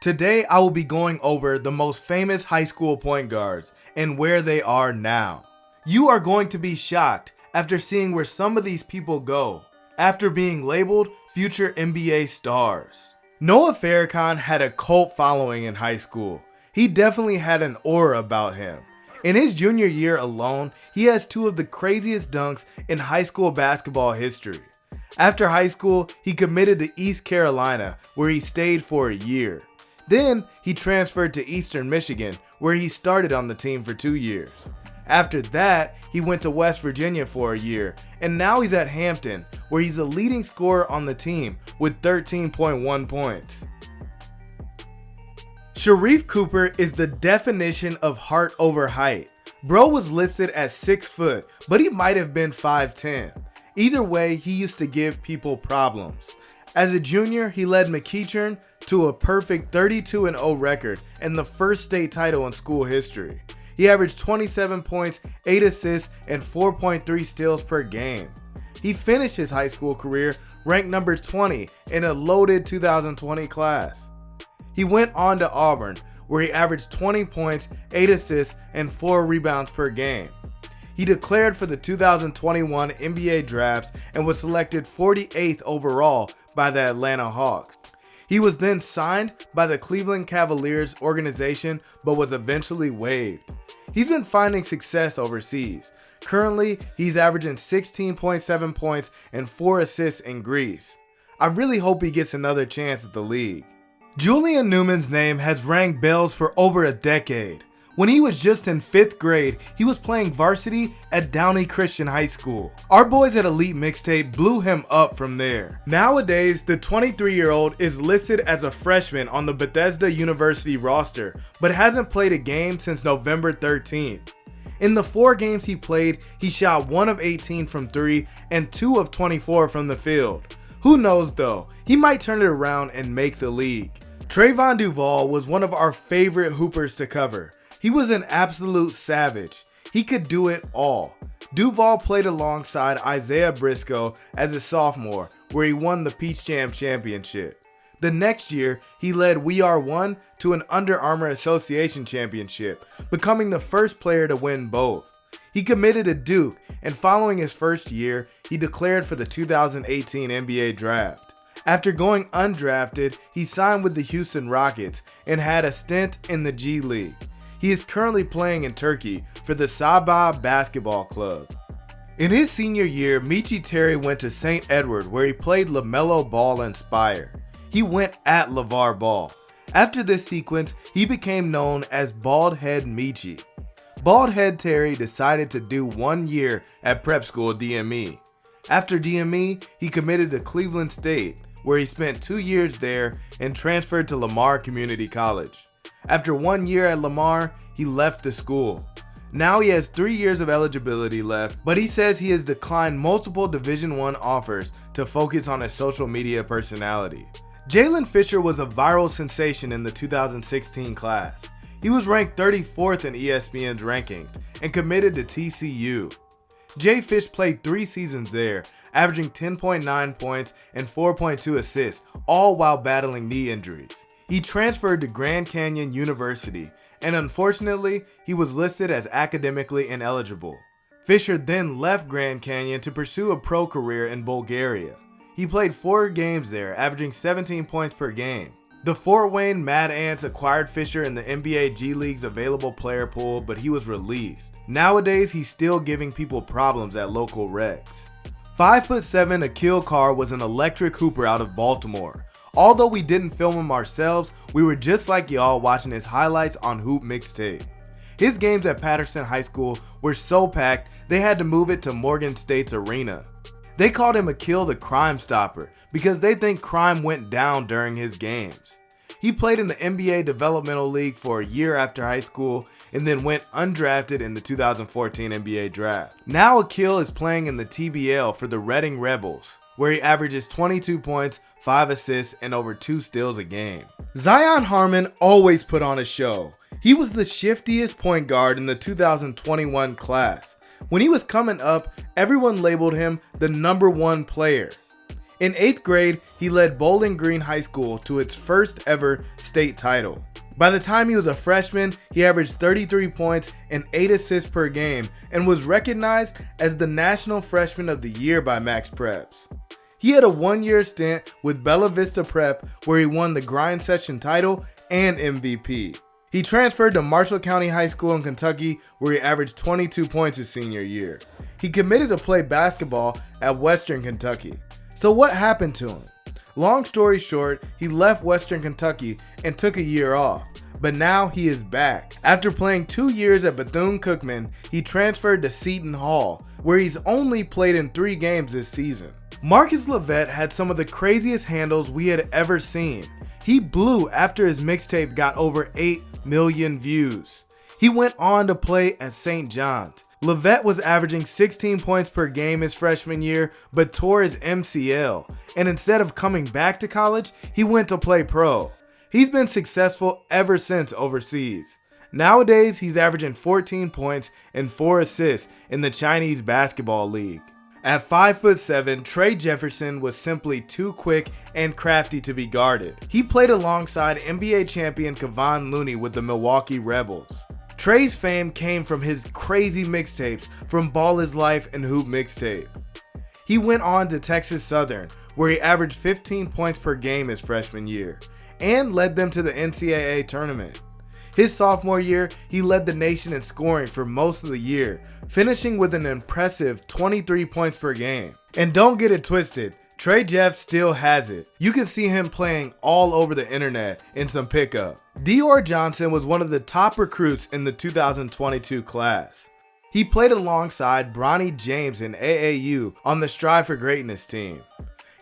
Today, I will be going over the most famous high school point guards and where they are now. You are going to be shocked after seeing where some of these people go after being labeled future NBA stars. Noah Farrakhan had a cult following in high school. He definitely had an aura about him. In his junior year alone, he has two of the craziest dunks in high school basketball history. After high school, he committed to East Carolina, where he stayed for a year. Then, he transferred to Eastern Michigan, where he started on the team for 2 years. After that, he went to West Virginia for a year, and now he's at Hampton, where he's the leading scorer on the team with 13.1 points. Sharife Cooper is the definition of heart over height. Bro was listed as 6 foot, but he might have been 5'10". Either way, he used to give people problems. As a junior, he led McCabe to a perfect 32-0 record and the first state title in school history. He averaged 27 points, 8 assists, and 4.3 steals per game. He finished his high school career ranked number 20 in a loaded 2020 class. He went on to Auburn, where he averaged 20 points, 8 assists, and 4 rebounds per game. He declared for the 2021 NBA draft and was selected 48th overall by the Atlanta Hawks. He was then signed by the Cleveland Cavaliers organization but was eventually waived. He's been finding success overseas. Currently, he's averaging 16.7 points and 4 assists in Greece. I really hope he gets another chance at the league. Julian Newman's name has rang bells for over a decade. When he was just in 5th grade, he was playing varsity at Downey Christian High School. Our boys at Elite Mixtape blew him up from there. Nowadays, the 23-year-old is listed as a freshman on the Bethesda University roster, but hasn't played a game since November 13th. In the 4 games he played, he shot 1 of 18 from 3 and 2 of 24 from the field. Who knows though, he might turn it around and make the league. Trayvon Duval was one of our favorite hoopers to cover. He was an absolute savage. He could do it all. Duval played alongside Isaiah Briscoe as a sophomore, where he won the Peach Jam championship. The next year, he led We Are One to an Under Armour Association championship, becoming the first player to win both. He committed to Duke, and following his first year, he declared for the 2018 NBA draft. After going undrafted, he signed with the Houston Rockets and had a stint in the G League. He is currently playing in Turkey for the Sabah Basketball Club. In his senior year, Mei Terry went to St. Edward, where he played LaMelo Ball inspired. He went at LeVar Ball. After this sequence, he became known as Bald Head Mei. Bald Head Terry decided to do 1 year at prep school DME. After DME, he committed to Cleveland State, where he spent 2 years there and transferred to Lamar Community College. After 1 year at Lamar, he left the school. Now he has 3 years of eligibility left, but he says he has declined multiple Division I offers to focus on his social media personality. Jaylen Fisher was a viral sensation in the 2016 class. He was ranked 34th in ESPN's rankings and committed to TCU. Jay Fish played 3 seasons there, averaging 10.9 points and 4.2 assists, all while battling knee injuries. He transferred to Grand Canyon University, and unfortunately, he was listed as academically ineligible. Fisher then left Grand Canyon to pursue a pro career in Bulgaria. He played 4 games there, averaging 17 points per game. The Fort Wayne Mad Ants acquired Fisher in the NBA G League's available player pool, but he was released. Nowadays, he's still giving people problems at local recs. 5'7" Aquille Carr was an electric hooper out of Baltimore. Although we didn't film him ourselves, we were just like y'all watching his highlights on Hoop Mixtape. His games at Patterson High School were so packed, they had to move it to Morgan State's arena. They called him Aquille the Crime Stopper because they think crime went down during his games. He played in the NBA Developmental League for a year after high school and then went undrafted in the 2014 NBA draft. Now Aquille is playing in the TBL for the Reading Rebels, where he averages 22 points, 5 assists, and over 2 steals a game. Zion Harmon always put on a show. He was the shiftiest point guard in the 2021 class. When he was coming up, everyone labeled him the #1 player. In 8th grade, he led Bowling Green High School to its first ever state title. By the time he was a freshman, he averaged 33 points and 8 assists per game and was recognized as the National Freshman of the Year by Max Preps. He had a 1-year stint with Bella Vista Prep where he won the Grind Session title and MVP. He transferred to Marshall County High School in Kentucky where he averaged 22 points his senior year. He committed to play basketball at Western Kentucky. So what happened to him? Long story short, he left Western Kentucky and took a year off, but now he is back. After playing 2 years at Bethune-Cookman, he transferred to Seton Hall, where he's only played in 3 games this season. Marcus Levette had some of the craziest handles we had ever seen. He blew after his mixtape got over 8 million views. He went on to play at St. John's. Levette was averaging 16 points per game his freshman year, but tore his MCL, and instead of coming back to college, he went to play pro. He's been successful ever since overseas. Nowadays, he's averaging 14 points and 4 assists in the Chinese Basketball League. At 5'7", Trae Jefferson was simply too quick and crafty to be guarded. He played alongside NBA champion Kevon Looney with the Milwaukee Rebels. Trae's fame came from his crazy mixtapes from Ball Is Life and Hoop Mixtape. He went on to Texas Southern, where he averaged 15 points per game his freshman year, and led them to the NCAA tournament. His sophomore year, he led the nation in scoring for most of the year, finishing with an impressive 23 points per game. And don't get it twisted, Trae Jeff still has it. You can see him playing all over the internet in some pickup. Dior Johnson was one of the top recruits in the 2022 class. He played alongside Bronny James in AAU on the Strive for Greatness team.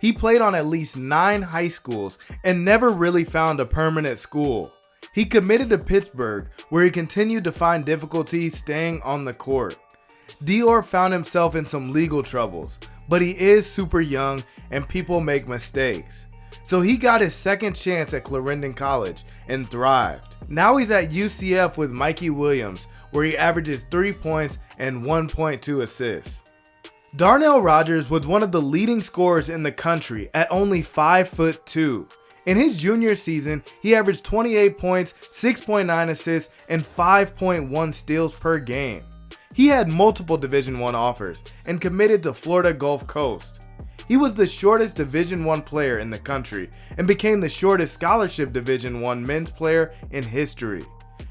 He played on at least 9 high schools and never really found a permanent school. He committed to Pittsburgh, where he continued to find difficulty staying on the court. Dior found himself in some legal troubles, but he is super young and people make mistakes. So he got his second chance at Clarendon College and thrived. Now he's at UCF with Mikey Williams, where he averages 3 points and 1.2 assists. Darnell Rogers was one of the leading scorers in the country at only 5'2". In his junior season, he averaged 28 points, 6.9 assists, and 5.1 steals per game. He had multiple Division I offers and committed to Florida Gulf Coast. He was the shortest Division I player in the country and became the shortest scholarship Division I men's player in history.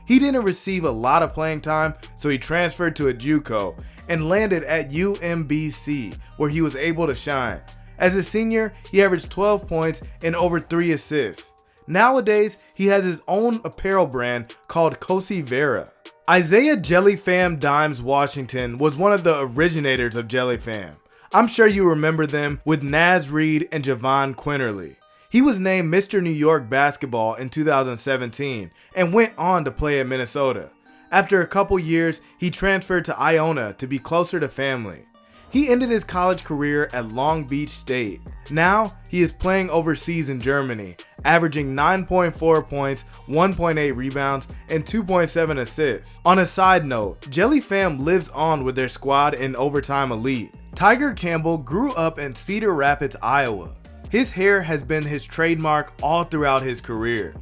He didn't receive a lot of playing time, so he transferred to a JUCO and landed at UMBC, where he was able to shine. As a senior, he averaged 12 points and over 3 assists. Nowadays, he has his own apparel brand called Cosi Vera. Isaiah Jellyfam Dimes Washington was one of the originators of Jellyfam. I'm sure you remember them with Naz Reid and Jahvon Quinerly. He was named Mr. New York Basketball in 2017 and went on to play at Minnesota. After a couple years, he transferred to Iona to be closer to family. He ended his college career at Long Beach State. Now, he is playing overseas in Germany, averaging 9.4 points, 1.8 rebounds, and 2.7 assists. On a side note, Jellyfam lives on with their squad in Overtime Elite. Tyger Campbell grew up in Cedar Rapids, Iowa. His hair has been his trademark all throughout his career.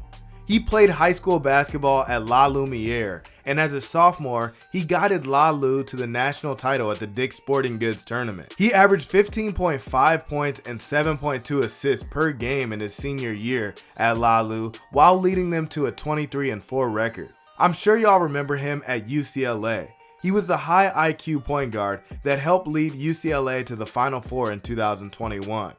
He played high school basketball at La Lumiere, and as a sophomore, he guided La Lu to the national title at the Dick's Sporting Goods tournament. He averaged 15.5 points and 7.2 assists per game in his senior year at La Lu, while leading them to a 23-4 record. I'm sure y'all remember him at UCLA. He was the high IQ point guard that helped lead UCLA to the Final Four in 2021.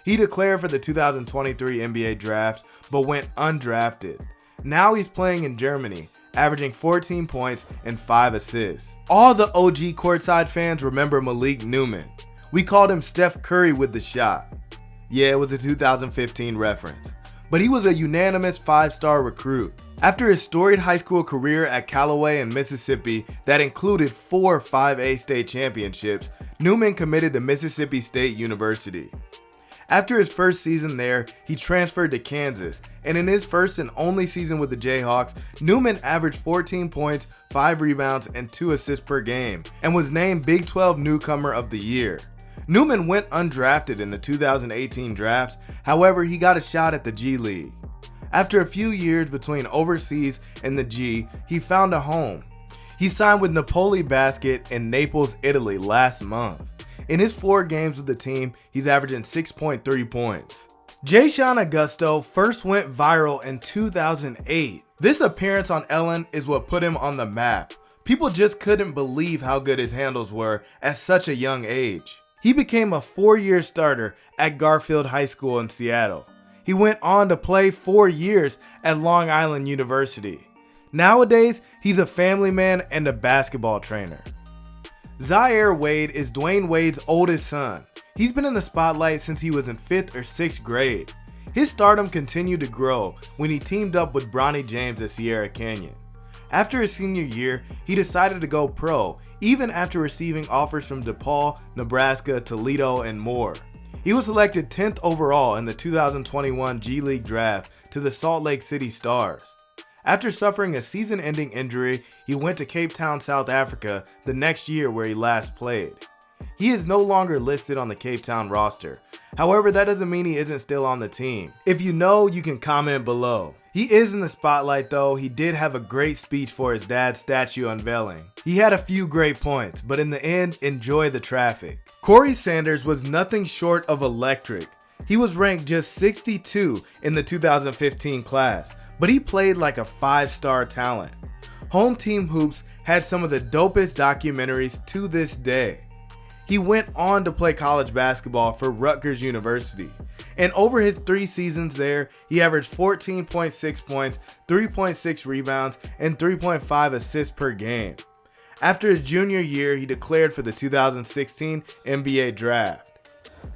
He declared for the 2023 NBA draft, but went undrafted. Now he's playing in Germany, averaging 14 points and 5 assists. All the OG Courtside fans remember Malik Newman. We called him Steph Curry with the shot. Yeah, it was a 2015 reference. But he was a unanimous 5-star recruit. After his storied high school career at Callaway in Mississippi that included 4 5A state championships, Newman committed to Mississippi State University. After his first season there, he transferred to Kansas, and in his first and only season with the Jayhawks, Newman averaged 14 points, 5 rebounds, and 2 assists per game, and was named Big 12 Newcomer of the Year. Newman went undrafted in the 2018 drafts, however he got a shot at the G League. After a few years between overseas and the G, he found a home. He signed with Napoli Basket in Naples, Italy last month. In his 4 games with the team, he's averaging 6.3 points. Jashon Agosto first went viral in 2008. This appearance on Ellen is what put him on the map. People just couldn't believe how good his handles were at such a young age. He became a 4-year starter at Garfield High School in Seattle. He went on to play 4 years at Long Island University. Nowadays, he's a family man and a basketball trainer. Zaire Wade is Dwayne Wade's oldest son. He's been in the spotlight since he was in 5th or 6th grade. His stardom continued to grow when he teamed up with Bronny James at Sierra Canyon. After his senior year, he decided to go pro, even after receiving offers from DePaul, Nebraska, Toledo, and more. He was selected 10th overall in the 2021 G League draft to the Salt Lake City Stars. After suffering a season-ending injury, he went to Cape Town, South Africa the next year where he last played. He is no longer listed on the Cape Town roster. However, that doesn't mean he isn't still on the team. If you know, you can comment below. He is in the spotlight though. He did have a great speech for his dad's statue unveiling. He had a few great points, but in the end, enjoy the traffic. Corey Sanders was nothing short of electric. He was ranked just 62 in the 2015 class, but he played like a 5-star talent. Home Team Hoops had some of the dopest documentaries to this day. He went on to play college basketball for Rutgers University, and over his 3 seasons there, he averaged 14.6 points, 3.6 rebounds, and 3.5 assists per game. After his junior year, he declared for the 2016 NBA Draft.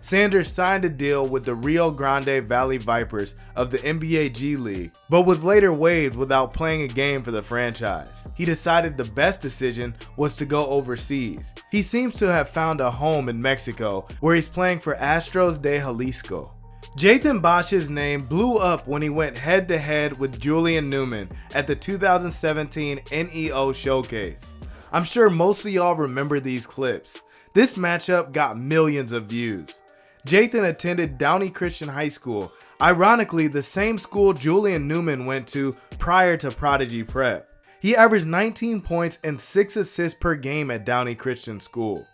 Sanders signed a deal with the Rio Grande Valley Vipers of the NBA G League, but was later waived without playing a game for the franchise. He decided the best decision was to go overseas. He seems to have found a home in Mexico, where he's playing for Astros de Jalisco. Jaythan Bosch's name blew up when he went head-to-head with Julian Newman at the 2017 NEO Showcase. I'm sure most of y'all remember these clips. This matchup got millions of views. Jaythan attended Downey Christian High School, ironically the same school Julian Newman went to prior to Prodigy Prep. He averaged 19 points and 6 assists per game at Downey Christian School.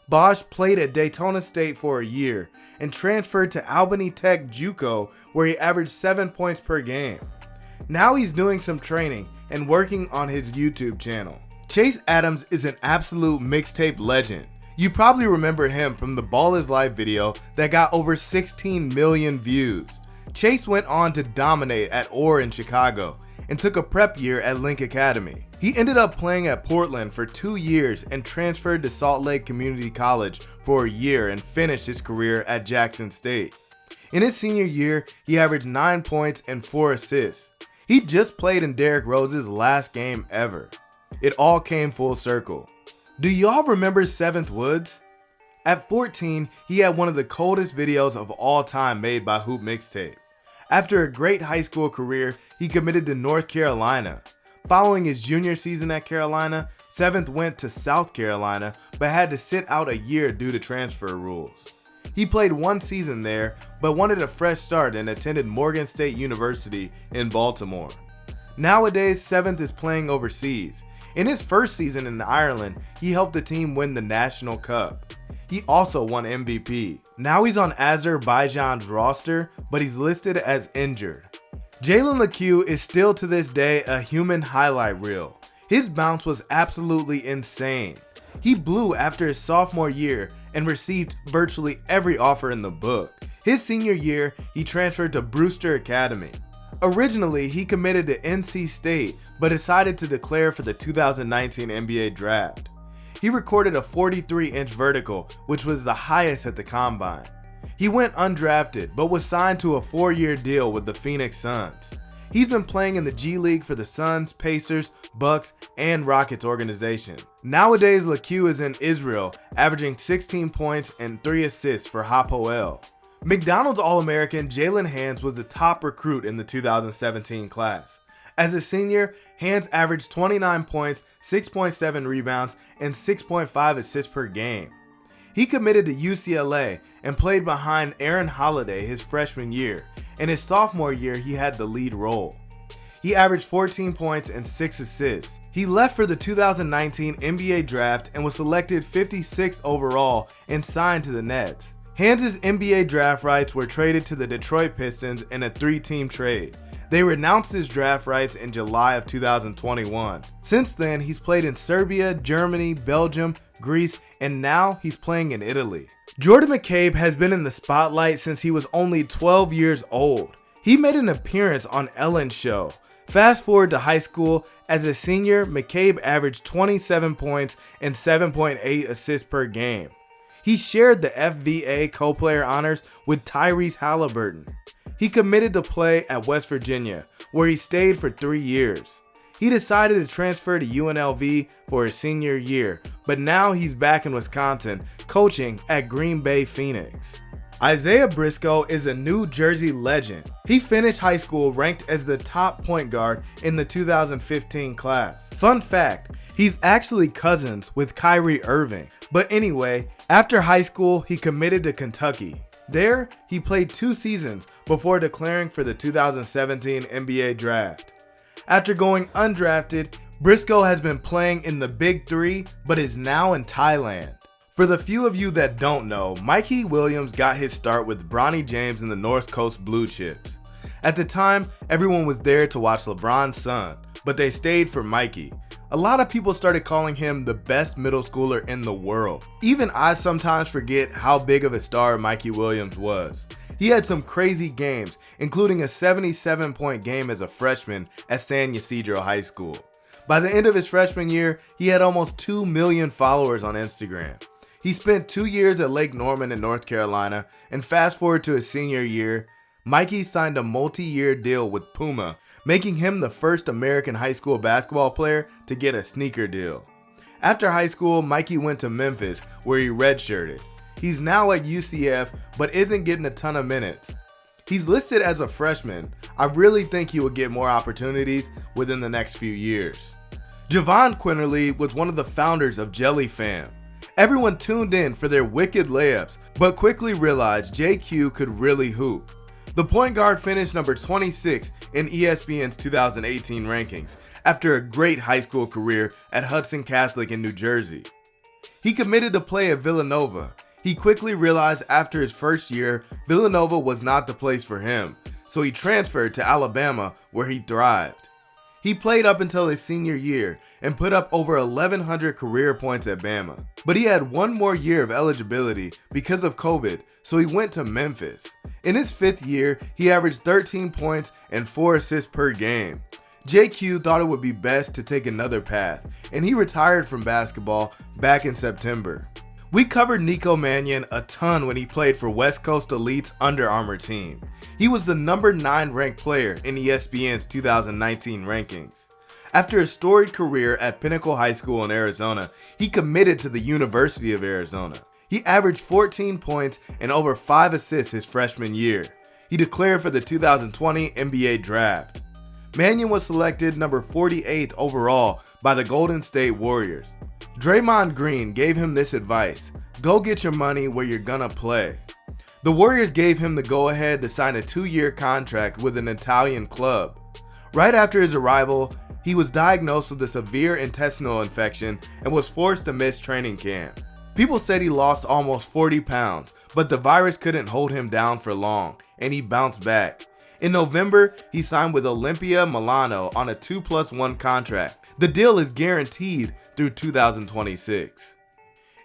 Bosch played at Daytona State for a year and transferred to Albany Tech JUCO, where he averaged 7 points per game. Now he's doing some training and working on his YouTube channel. Chase Adams is an absolute mixtape legend. You probably remember him from the Ball is Life video that got over 16 million views. Chase went on to dominate at Orr in Chicago and took a prep year at Link Academy. He ended up playing at Portland for 2 years and transferred to Salt Lake Community College for a year and finished his career at Jackson State. In his senior year, he averaged 9 points and 4 assists. He just played in Derrick Rose's last game ever. It all came full circle. Do y'all remember 7th Woods? At 14, he had one of the coldest videos of all time made by Hoop Mixtape. After a great high school career, he committed to North Carolina. Following his junior season at Carolina, 7th went to South Carolina, but had to sit out a year due to transfer rules. He played 1 season there, but wanted a fresh start and attended Morgan State University in Baltimore. Nowadays, 7th is playing overseas. In his first season in Ireland, he helped the team win the National Cup. He also won MVP. Now he's on Azerbaijan's roster, but he's listed as injured. Jalen Lecque is still to this day a human highlight reel. His bounce was absolutely insane. He blew after his sophomore year and received virtually every offer in the book. His senior year, he transferred to Brewster Academy. Originally, he committed to NC State, but decided to declare for the 2019 NBA Draft. He recorded a 43-inch vertical, which was the highest at the combine. He went undrafted, but was signed to a 4-year deal with the Phoenix Suns. He's been playing in the G League for the Suns, Pacers, Bucks, and Rockets organization. Nowadays, Lecque is in Israel, averaging 16 points and 3 assists for Hapoel. McDonald's All-American Jaylen Hands was the top recruit in the 2017 class. As a senior, Hands averaged 29 points, 6.7 rebounds, and 6.5 assists per game. He committed to UCLA and played behind Aaron Holiday his freshman year, and his sophomore year he had the lead role. He averaged 14 points and 6 assists. He left for the 2019 NBA draft and was selected 56th overall and signed to the Nets. Hands' NBA draft rights were traded to the Detroit Pistons in a 3-team trade. They renounced his draft rights in July of 2021. Since then, he's played in Serbia, Germany, Belgium, Greece, and now he's playing in Italy. Jordan McCabe has been in the spotlight since he was only 12 years old. He made an appearance on Ellen's show. Fast forward to high school, as a senior, McCabe averaged 27 points and 7.8 assists per game. He shared the FVA co-player honors with Tyrese Halliburton. He committed to play at West Virginia, where he stayed for 3 years. He decided to transfer to UNLV for his senior year, but now he's back in Wisconsin, coaching at Green Bay Phoenix. Isaiah Briscoe is a New Jersey legend. He finished high school ranked as the top point guard in the 2015 class. Fun fact, he's actually cousins with Kyrie Irving. But anyway, after high school, he committed to Kentucky. There, he played 2 seasons before declaring for the 2017 NBA draft. After going undrafted, Briscoe has been playing in the Big Three, but is now in Thailand. For the few of you that don't know, Mikey Williams got his start with Bronny James in the North Coast Blue Chips. At the time, everyone was there to watch LeBron's son, but they stayed for Mikey. A lot of people started calling him the best middle schooler in the world. Even I sometimes forget how big of a star Mikey Williams was. He had some crazy games, including a 77-point game as a freshman at San Ysidro High School. By the end of his freshman year, he had almost 2 million followers on Instagram. He spent 2 years at Lake Norman in North Carolina, and fast forward to his senior year, Mikey signed a multi-year deal with Puma, making him the first American high school basketball player to get a sneaker deal. After high school, Mikey went to Memphis, where he redshirted. He's now at UCF, but isn't getting a ton of minutes. He's listed as a freshman. I really think he will get more opportunities within the next few years. Jahvon Quinerly was one of the founders of Jelly Fam. Everyone tuned in for their wicked layups, but quickly realized JQ could really hoop. The point guard finished number 26 in ESPN's 2018 rankings after a great high school career at Hudson Catholic in New Jersey. He committed to play at Villanova. He quickly realized after his first year, Villanova was not the place for him, so he transferred to Alabama, where he thrived. He played up until his senior year and put up over 1,100 career points at Bama. But he had 1 more year of eligibility because of COVID, so he went to Memphis. In his 5th year, he averaged 13 points and 4 assists per game. JQ thought it would be best to take another path, and he retired from basketball back in September. We covered Nico Mannion a ton when he played for West Coast Elite's Under Armour team. He was the number 9 ranked player in ESPN's 2019 rankings. After a storied career at Pinnacle High School in Arizona, he committed to the University of Arizona. He averaged 14 points and over 5 assists his freshman year. He declared for the 2020 NBA draft. Mannion was selected number 48th overall by the Golden State Warriors. Draymond Green gave him this advice: go get your money where you're gonna play. The Warriors gave him the go-ahead to sign a 2-year contract with an Italian club. Right after his arrival, he was diagnosed with a severe intestinal infection and was forced to miss training camp. People said he lost almost 40 pounds, but the virus couldn't hold him down for long, and he bounced back. In November, he signed with Olimpia Milano on a 2+1 contract. The deal is guaranteed through 2026.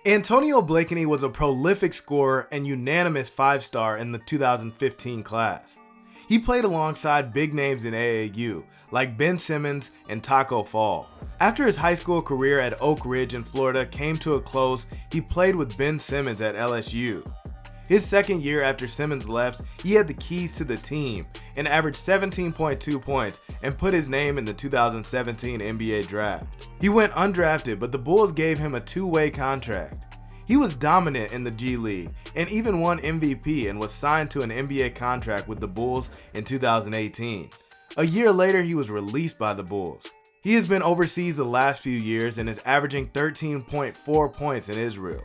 Antonio Blakeney was a prolific scorer and unanimous 5-star in the 2015 class. He played alongside big names in AAU like Ben Simmons and Taco Fall. After his high school career at Oak Ridge in Florida came to a close, he played with Ben Simmons at LSU. His second year after Simmons left, he had the keys to the team and averaged 17.2 points and put his name in the 2017 NBA draft. He went undrafted, but the Bulls gave him a 2-way contract. He was dominant in the G League and even won MVP and was signed to an NBA contract with the Bulls in 2018. A year later, he was released by the Bulls. He has been overseas the last few years and is averaging 13.4 points in Israel.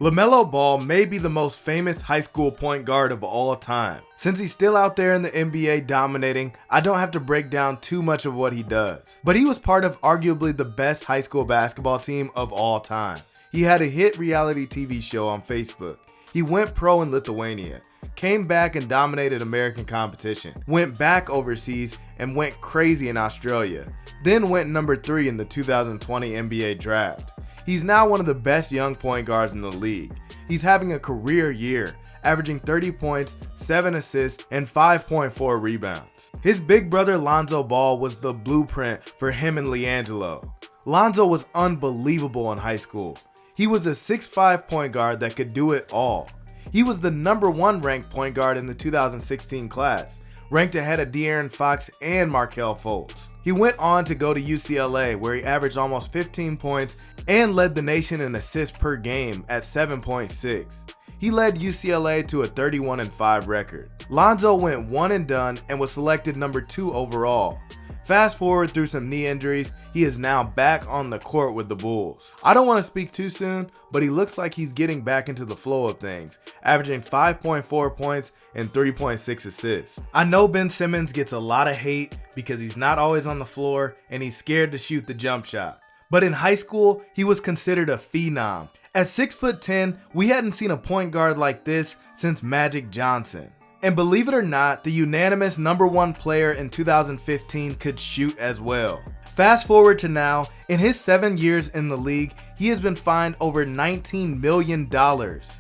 LaMelo Ball may be the most famous high school point guard of all time. Since he's still out there in the NBA dominating, I don't have to break down too much of what he does. But he was part of arguably the best high school basketball team of all time. He had a hit reality TV show on Facebook. He went pro in Lithuania, came back and dominated American competition, went back overseas and went crazy in Australia, then went number 3 in the 2020 NBA draft. He's now one of the best young point guards in the league. He's having a career year, averaging 30 points, 7 assists, and 5.4 rebounds. His big brother Lonzo Ball was the blueprint for him and LiAngelo. Lonzo was unbelievable in high school. He was a 6'5" point guard that could do it all. He was the number 1 ranked point guard in the 2016 class, ranked ahead of De'Aaron Fox and Markelle Fultz. He went on to go to UCLA, where he averaged almost 15 points and led the nation in assists per game at 7.6. He led UCLA to a 31-5 record. Lonzo went one and done and was selected number 2 overall. Fast forward through some knee injuries, he is now back on the court with the Bulls. I don't want to speak too soon, but he looks like he's getting back into the flow of things, averaging 5.4 points and 3.6 assists. I know Ben Simmons gets a lot of hate because he's not always on the floor and he's scared to shoot the jump shot. But in high school, he was considered a phenom. At 6'10", we hadn't seen a point guard like this since Magic Johnson. And believe it or not, the unanimous number 1 player in 2015 could shoot as well. Fast forward to now, in his 7 years in the league, he has been fined over $19 million,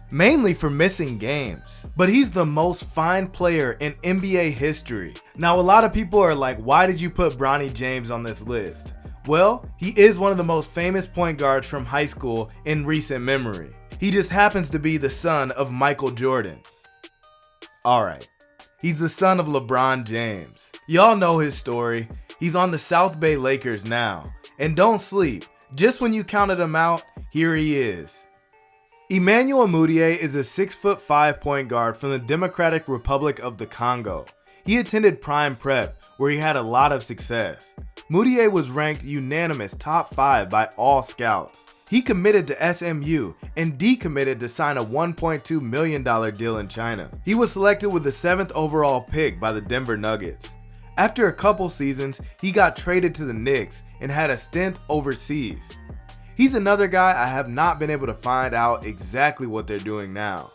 mainly for missing games. But he's the most fined player in NBA history. Now a lot of people are like, why did you put Bronny James on this list? Well, he is one of the most famous point guards from high school in recent memory. He just happens to be the son of Michael Jordan. Alright, he's the son of LeBron James. Y'all know his story. He's on the South Bay Lakers now. And don't sleep, just when you counted him out, here he is. Emmanuel Mudiay is a 6'5" point guard from the Democratic Republic of the Congo. He attended Prime Prep, where he had a lot of success. Mudiay was ranked unanimous top 5 by all scouts. He committed to SMU and decommitted to sign a $1.2 million deal in China. He was selected with the 7th overall pick by the Denver Nuggets. After a couple seasons, he got traded to the Knicks and had a stint overseas. He's another guy I have not been able to find out exactly what they're doing now.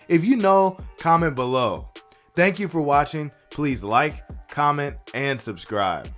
If you know, comment below. Thank you for watching. Please like, comment, and subscribe.